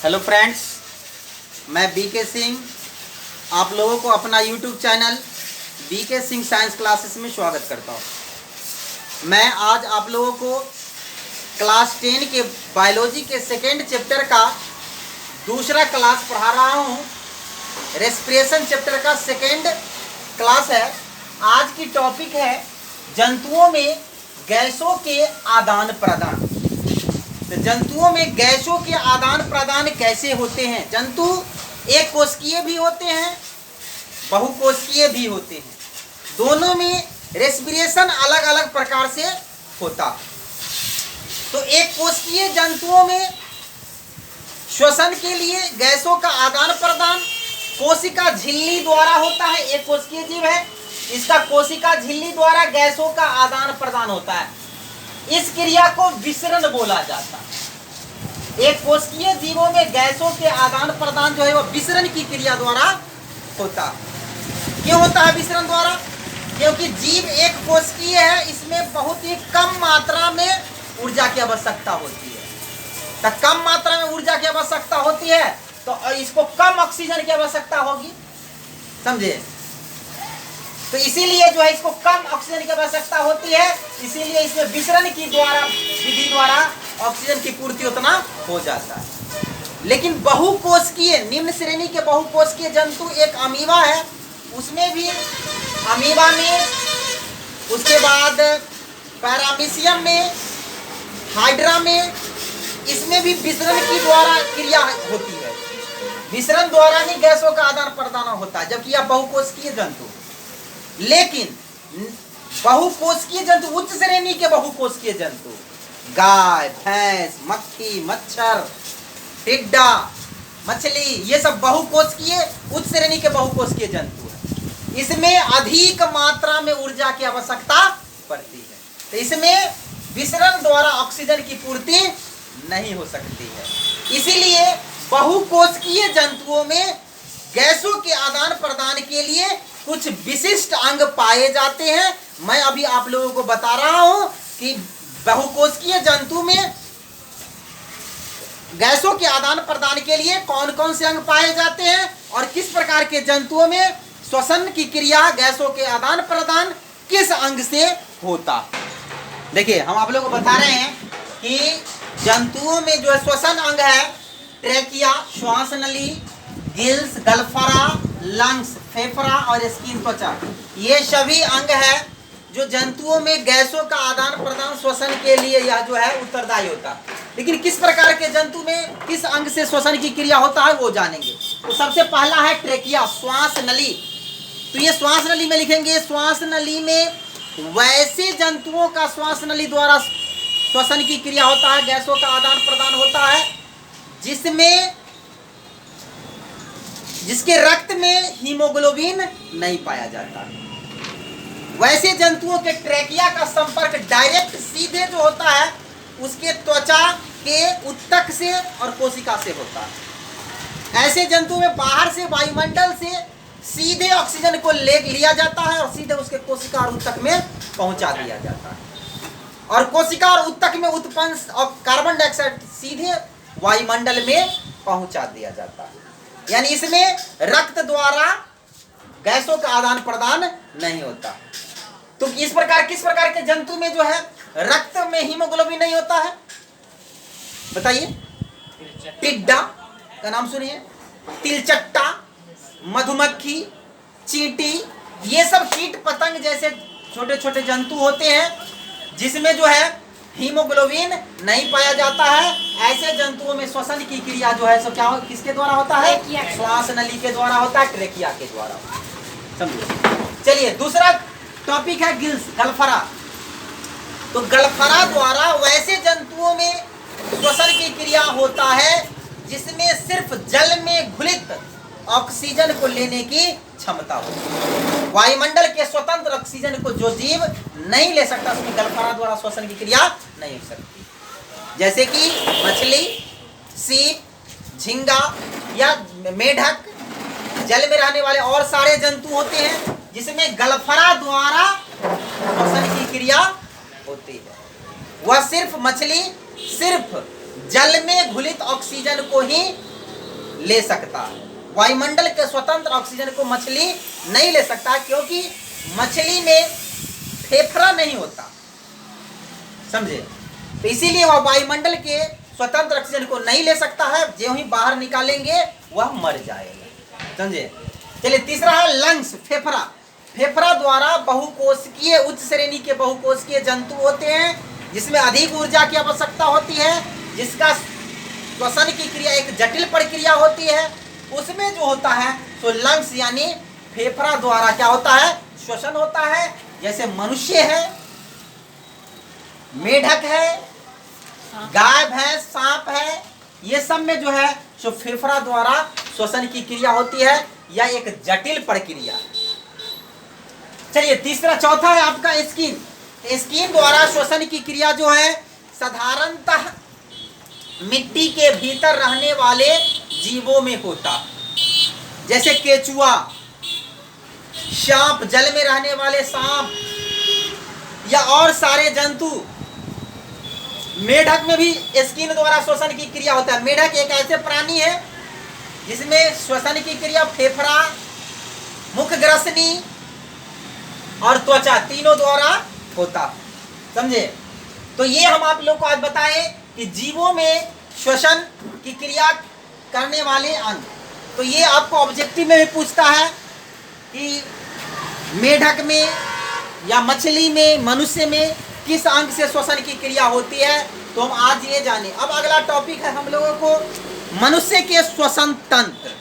Hello friends, मैं बीके सिंह आप लोगों को अपना YouTube channel BK Singh science classes में स्वागत करता हूँ। मैं आज आप लोगों को क्लास 10 के बायोलॉजी के सेकेंड चैप्टर का दूसरा क्लास पढ़ा रहा हूँ। रेस्पिरेशन चैप्टर का सेकेंड क्लास है। आज की टॉपिक है जंतुओं में गैसों के आदान प्रदान। तो जंतुओं में गैसों के आदान प्रदान कैसे होते हैं? जंतु एक कोशिकीय भी होते हैं, बहुकोशिकीय भी होते हैं। दोनों में रेस्पिरेशन अलग अलग प्रकार से होता है। तो एक कोशिकीय जंतुओं में श्वसन के लिए गैसों का आदान प्रदान कोशिका झिल्ली द्वारा होता है। एक कोशिकीय जीव है, इसका कोशिका झिल्ली द्वारा गैसों का आदान प्रदान होता है। इस क्रिया को विसरण बोला जाता है। एक कोशिकीय जीवों में गैसों के आदान प्रदान जो है वो विसरण की क्रिया द्वारा होता है। क्यों होता है विसरण द्वारा? क्योंकि जीव एक कोशिकीय है, इसमें बहुत ही कम मात्रा में ऊर्जा की आवश्यकता होती है। तो कम मात्रा में ऊर्जा की आवश्यकता होती है तो इसको कम ऑक्सीजन की आवश्यकता होगी, समझे? तो इसीलिए जो है इसको कम ऑक्सीजन की आवश्यकता होती है, इसीलिए इसमें विसरण की विधि द्वारा ऑक्सीजन की पूर्ति उतना हो जाता है। लेकिन बहुकोशिकीय निम्न श्रेणी के बहुकोशिकीय जंतु एक अमीबा है, उसमें भी अमीबा में, उसके बाद पैरामीशियम में, हाइड्रा में, इसमें भी विसरण की द्वारा क्रिया होती है। विसरण द्वारा ही गैसों का आदान प्रदान होता है, जबकि यह बहुकोशिकीय जंतु। लेकिन बहुकोशिकीय जंतु, उच्च श्रेणी के बहुकोशिकीय जंतु, गाय, भैंस, मक्खी, मच्छर, टिड्डा, मछली, ये सब बहुकोशिकीय उच्च श्रेणी के बहुकोशिकीय जंतु हैं। इसमें अधिक मात्रा में ऊर्जा की आवश्यकता पड़ती है, तो इसमें विसरण द्वारा ऑक्सीजन की पूर्ति नहीं हो सकती है। इसीलिए बहुकोशिकीय जंतुओं में गैसों के आदान प्रदान के लिए कुछ विशिष्ट अंग पाए जाते हैं। मैं अभी आप लोगों को बता रहा हूं कि बहुकोशिकीय जंतु में गैसों के आदान प्रदान के लिए कौन कौन से अंग पाए जाते हैं और किस प्रकार के जंतुओं में श्वसन की क्रिया गैसों के आदान प्रदान किस अंग से होता। देखिए, हम आप लोगों को बता रहे हैं कि जंतुओं में जो श्वसन अंग है, ट्रेकिया श्वास नली, गिल्स गलफरा, लंग्स फेफड़ा और स्किन त्वचा, ये सभी अंग है जो जंतुओं में गैसों का आदान प्रदान श्वसन के लिए यह जो है उत्तरदायी होता है। लेकिन किस प्रकार के जंतु में किस अंग से श्वसन की क्रिया होता है वो जानेंगे। तो सबसे पहला है ट्रेकिया, श्वास नली। तो ये श्वास नली में लिखेंगे। श्वास नली में वैसे जंतुओं का श्वास नली द्वारा श्वसन की क्रिया होता है, गैसों का आदान प्रदान होता है, जिसके रक्त में हीमोग्लोबिन नहीं पाया जाता। वैसे जंतुओं के ट्रेकिया का संपर्क डायरेक्ट सीधे जो होता है उसके त्वचा के उत्तक से और कोशिका से होता है। ऐसे जंतुओं में बाहर से वायुमंडल से सीधे ऑक्सीजन को लिया जाता है और सीधे उसके कोशिका और उत्तक में पहुंचा दिया जाता है, और कोशिका और उत्तक में उत्पन्न कार्बन डाइऑक्साइड सीधे वायुमंडल में पहुंचा दिया जाता है। यानी इसमें रक्त द्वारा गैसों का आदान प्रदान नहीं होता। तो किस प्रकार के जंतु में जो है रक्त में हीमोग्लोबिन नहीं होता है? बताइए। टिड्डा का नाम सुनिए, तिलचट्टा, मधुमक्खी, चींटी, ये सब कीट पतंग जैसे छोटे छोटे जंतु होते हैं जिसमें जो है हीमोग्लोबिन नहीं पाया जाता है। ऐसे जंतुओं में श्वसन की क्रिया जो है सो क्या किसके द्वारा होता है? श्वास नली के द्वारा होता है, ट्रेकिया के द्वारा। समझिए। चलिए, दूसरा टॉपिक है गिल्स, गलफरा। तो गलफरा द्वारा वैसे जंतुओं में श्वसन की क्रिया होता है जिसमें सिर्फ जल में घुलित ऑक्सीजन को लेने की क्षमता होती है। वायुमंडल के स्वतंत्र ऑक्सीजन को जो जीव नहीं ले सकता, उसमें गलफरा द्वारा श्वसन की क्रिया नहीं हो सकती। जैसे कि मछली, सीप, झींगा या मेढक, जल में रहने वाले और सारे जंतु होते हैं जिसमें गलफरा द्वारा श्वसन की क्रिया होती है। वह सिर्फ मछली सिर्फ जल में घुलित ऑक्सीजन को ही ले सकता है। वायुमंडल के स्वतंत्र ऑक्सीजन को मछली नहीं ले सकता, क्योंकि मछली में फेफड़ा नहीं होता, समझे। तो इसीलिए वह वायुमंडल के स्वतंत्र ऑक्सीजन को नहीं ले सकता है, जो ही बाहर निकालेंगे वह मर जाएगा, समझे। चलिए तीसरा है लंग्स, फेफड़ा। फेफड़ा द्वारा बहुकोशिकीय उच्च श्रेणी के बहुकोशिकीय जंतु होते हैं, जिसमें अधिक ऊर्जा की आवश्यकता होती है, जिसका श्वसन की क्रिया एक जटिल प्रक्रिया होती है। उसमें जो होता है तो लंग्स यानी फेफड़ा द्वारा क्या होता है, श्वसन होता है। जैसे मनुष्य है, मेढक है, गाय भैंस, सांप है, ये सब में जो है सो फेफड़ा द्वारा श्वसन की क्रिया होती है, या एक जटिल प्रक्रिया। चलिए तीसरा, चौथा है आपका स्किन। स्किन द्वारा श्वसन की क्रिया जो है साधारणतः मिट्टी के भीतर रहने वाले जीवों में होता, जैसे केचुआ, सांप, जल में रहने वाले सांप, या और सारे जंतु। मेढक में भी स्किन द्वारा श्वसन की क्रिया होता है। मेढक एक ऐसे प्राणी है जिसमें श्वसन की क्रिया फेफड़ा, मुख ग्रसनी और त्वचा तीनों द्वारा होता, समझे। तो ये हम आप लोग को आज बताएं कि जीवों में श्वसन की क्रिया करने वाले अंग। तो ये आपको ऑब्जेक्टिव में भी पूछता है कि मेढक में या मछली में, मनुष्य में किस अंग से श्वसन की क्रिया होती है। तो हम आज ये जाने। अब अगला टॉपिक है हम लोगों को मनुष्य के श्वसन तंत्र।